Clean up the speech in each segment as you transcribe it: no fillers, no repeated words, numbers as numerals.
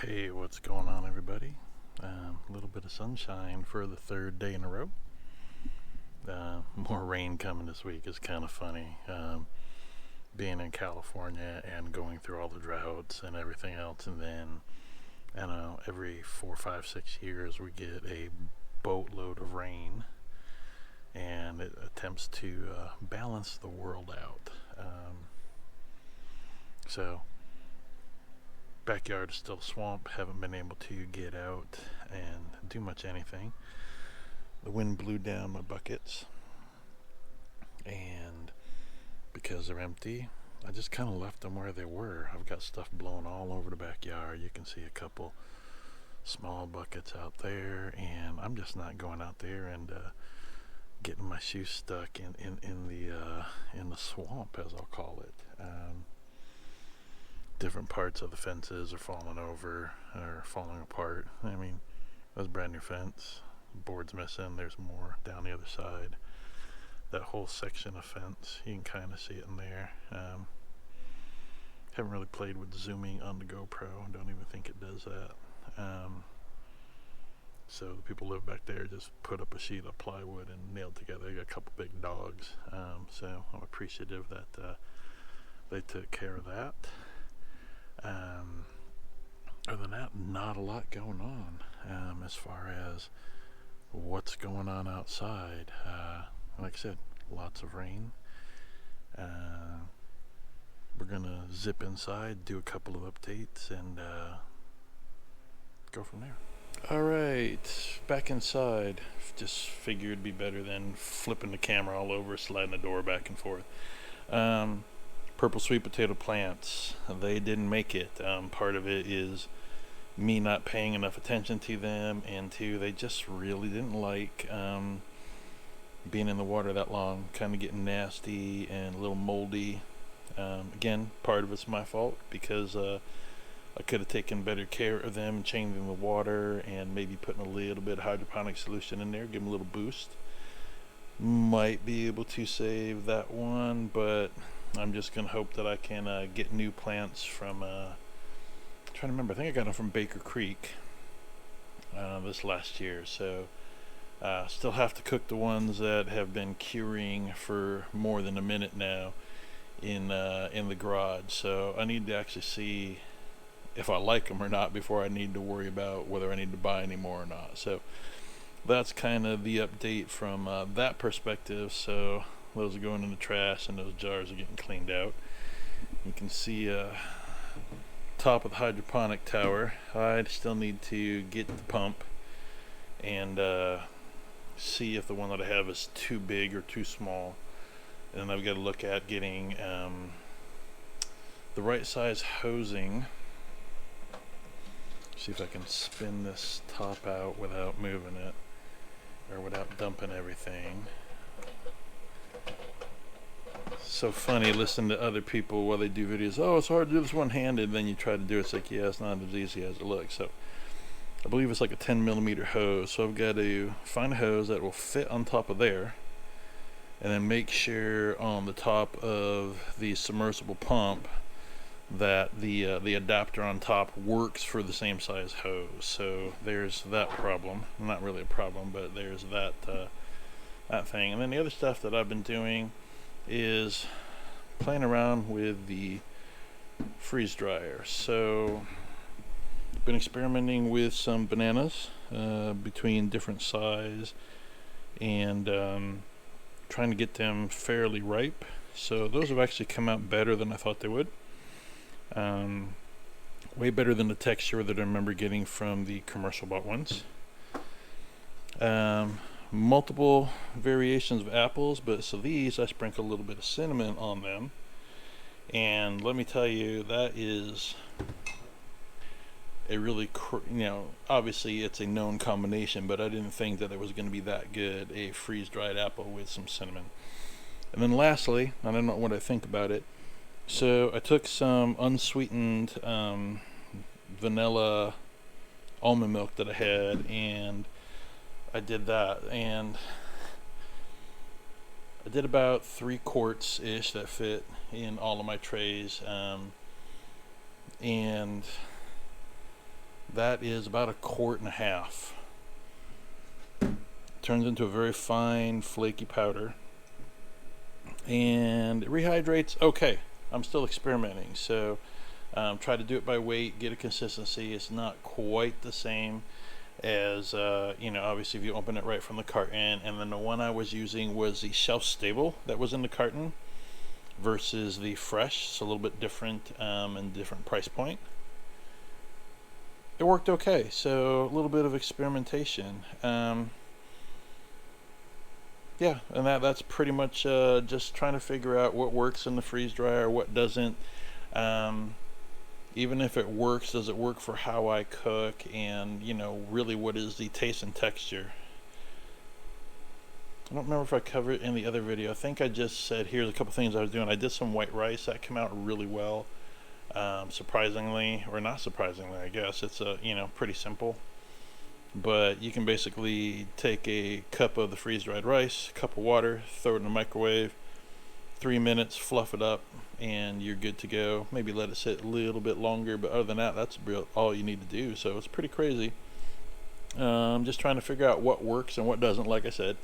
Hey, what's going on, everybody? A little bit of sunshine for the third day in a row. More rain coming this week is kind of funny. Being in California and going through all the droughts and everything else, and then I don't know, every 4, 5, 6 years we get a boatload of rain, and it attempts to balance the world out. So backyard is still a swamp. Haven't been able to get out and do much anything. The wind blew down my buckets, and because they're empty, I just kind of left them where they were. I've got stuff blowing all over the backyard. You can see a couple small buckets out there, and I'm just not going out there and getting my shoes stuck in the swamp, as I'll call it. Different parts of the fences are falling over or falling apart. I mean, that's a brand new fence. Board's missing. There's more down the other side. That whole section of fence, you can kind of see it in there. Haven't really played with zooming on the GoPro. Don't even think it does that. So the people who live back there just put up a sheet of plywood and nailed together. They got a couple big dogs. So I'm appreciative that they took care of that. Other than that, not a lot going on as far as what's going on outside. Like I said, lots of rain. We're gonna zip inside, do a couple of updates, and go from there. Alright, back inside. Just figured it'd be better than flipping the camera all over, sliding the door back and forth. Purple sweet potato plants, they didn't make it. Part of it is me not paying enough attention to them, and two, they just really didn't like being in the water that long, kind of getting nasty and a little moldy. Again, part of it's my fault because I could have taken better care of them, changing the water and maybe putting a little bit of hydroponic solution in there, give them a little boost. Might be able to save that one, but I'm just going to hope that I can get new plants from, I'm trying to remember, I think I got them from Baker Creek this last year. So still have to cook the ones that have been curing for more than a minute now in the garage. So I need to actually see if I like them or not before I need to worry about whether I need to buy any more or not. So that's kind of the update from that perspective. So those are going in the trash and those jars are getting cleaned out. You can see top of the hydroponic tower. I still need to get the pump and see if the one that I have is too big or too small. And I've got to look at getting the right size hosing. See if I can spin this top out without moving it or without dumping everything. So funny listening to other people while they do videos. Oh, it's hard to do this one-handed. Then you try to do it. It's like, yeah, it's not as easy as it looks. So I believe it's like a 10mm hose. So I've got to find a hose that will fit on top of there, and then make sure on the top of the submersible pump that the adapter on top works for the same size hose. So there's that problem. Not really a problem, but there's that that thing. And then the other stuff that I've been doing is playing around with the freeze dryer. So I've been experimenting with some bananas between different size and trying to get them fairly ripe. So those have actually come out better than I thought they would. Way better than the texture that I remember getting from the commercial bought ones. Multiple variations of apples, but so these I sprinkle a little bit of cinnamon on them, and let me tell you, that is a really obviously it's a known combination, but I didn't think that it was going to be that good, a freeze-dried apple with some cinnamon. And then lastly, I don't know what I think about it, so I took some unsweetened vanilla almond milk that I had, and I did that, and I did about 3 quarts ish that fit in all of my trays, and That is about 1.5 quarts. Turns into a very fine, flaky powder, and it rehydrates okay. I'm still experimenting, so try to do it by weight, get a consistency. It's not quite the same as obviously if you open it right from the carton. And then the one I was using was the shelf stable that was in the carton versus the fresh. It's a little bit different and different price point. It worked okay, so a little bit of experimentation. Yeah, and that's pretty much just trying to figure out what works in the freeze dryer, what doesn't. Even if it works, does it work for how I cook, and really what is the taste and texture. I don't remember if I covered it in the other video. I think I just said here's a couple things I was doing. I did some white rice that came out really well, surprisingly, or not surprisingly, I guess. It's pretty simple, but you can basically take a cup of the freeze-dried rice, a cup of water, throw it in the microwave, 3 minutes, fluff it up, and you're good to go. Maybe let it sit a little bit longer, but other than that, that's all you need to do. So it's pretty crazy. Just trying to figure out what works and what doesn't. Like I said,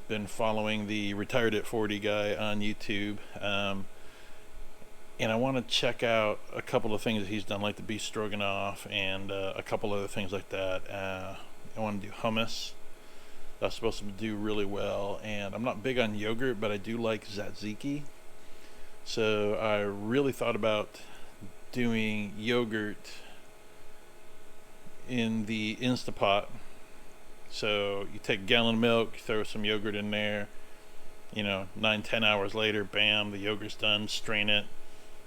been following the Retired at 40 guy on YouTube, and I want to check out a couple of things that he's done, like the beef stroganoff and a couple other things like that. I want to do hummus. That's supposed to do really well, and I'm not big on yogurt, but I do like tzatziki. So I really thought about doing yogurt in the Instapot. So you take a gallon of milk, throw some yogurt in there, 9-10 hours later, bam, the yogurt's done. Strain it,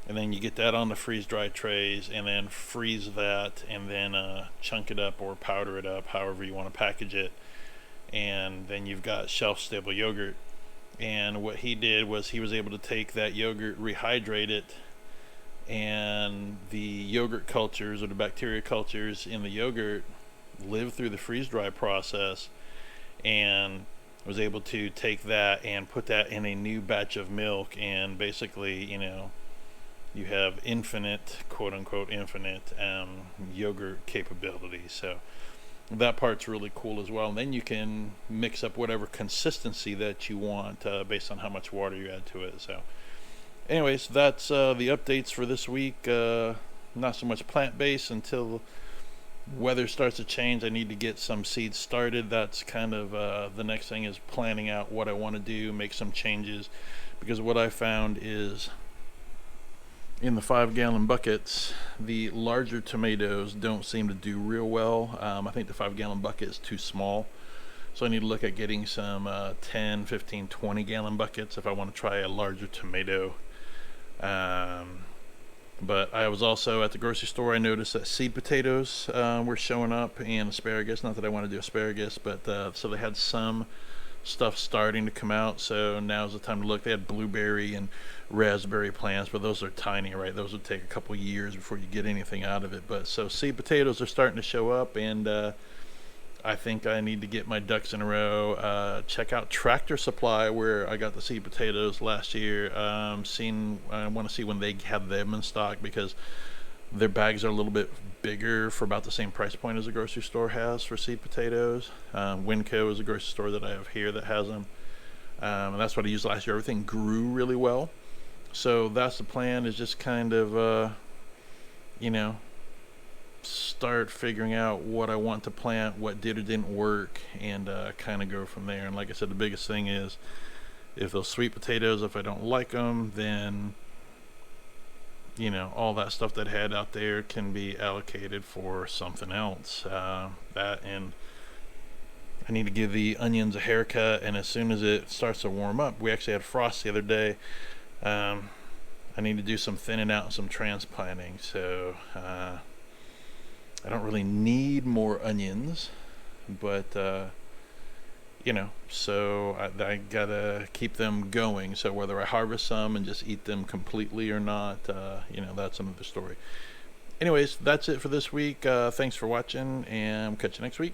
and then you get that on the freeze-dried trays, and then freeze that, and then chunk it up or powder it up, however you want to package it. And then you've got shelf-stable yogurt. And what he did was he was able to take that yogurt, rehydrate it, and the yogurt cultures, or the bacteria cultures in the yogurt, live through the freeze-dry process, and was able to take that and put that in a new batch of milk. And basically, you have infinite, quote-unquote infinite yogurt capability. So that part's really cool as well. And then you can mix up whatever consistency that you want based on how much water you add to it. So anyways, that's the updates for this week. Not so much plant-based until weather starts to change. I need to get some seeds started. That's kind of the next thing, is planning out what I want to do, make some changes, because what I found is in the 5-gallon buckets, the larger tomatoes don't seem to do real well. I think the 5-gallon bucket is too small, so I need to look at getting some 10, 15, 20-gallon buckets if I want to try a larger tomato. But I was also at the grocery store. I noticed that seed potatoes were showing up, and asparagus. Not that I want to do asparagus, but so they had some stuff starting to come out. So now's the time to look. They had blueberry and raspberry plants, but those are tiny, right? Those would take a couple years before you get anything out of it. But so seed potatoes are starting to show up, and I think I need to get my ducks in a row. Check out Tractor Supply, where I got the seed potatoes last year. I want to see when they have them in stock, because their bags are a little bit bigger for about the same price point as a grocery store has for seed potatoes. Winco is a grocery store that I have here that has them, and that's what I used last year. Everything grew really well. So that's the plan, is just kind of start figuring out what I want to plant, what did or didn't work, and kind of go from there. And like I said, the biggest thing is, if those sweet potatoes, if I don't like them, then all that stuff that I had out there can be allocated for something else. That, and I need to give the onions a haircut, and as soon as it starts to warm up, we actually had frost the other day, I need to do some thinning out and some transplanting. So I don't really need more onions, but so I gotta keep them going. So whether I harvest some and just eat them completely or not, that's another story. Anyways, that's it for this week. Thanks for watching, and catch you next week.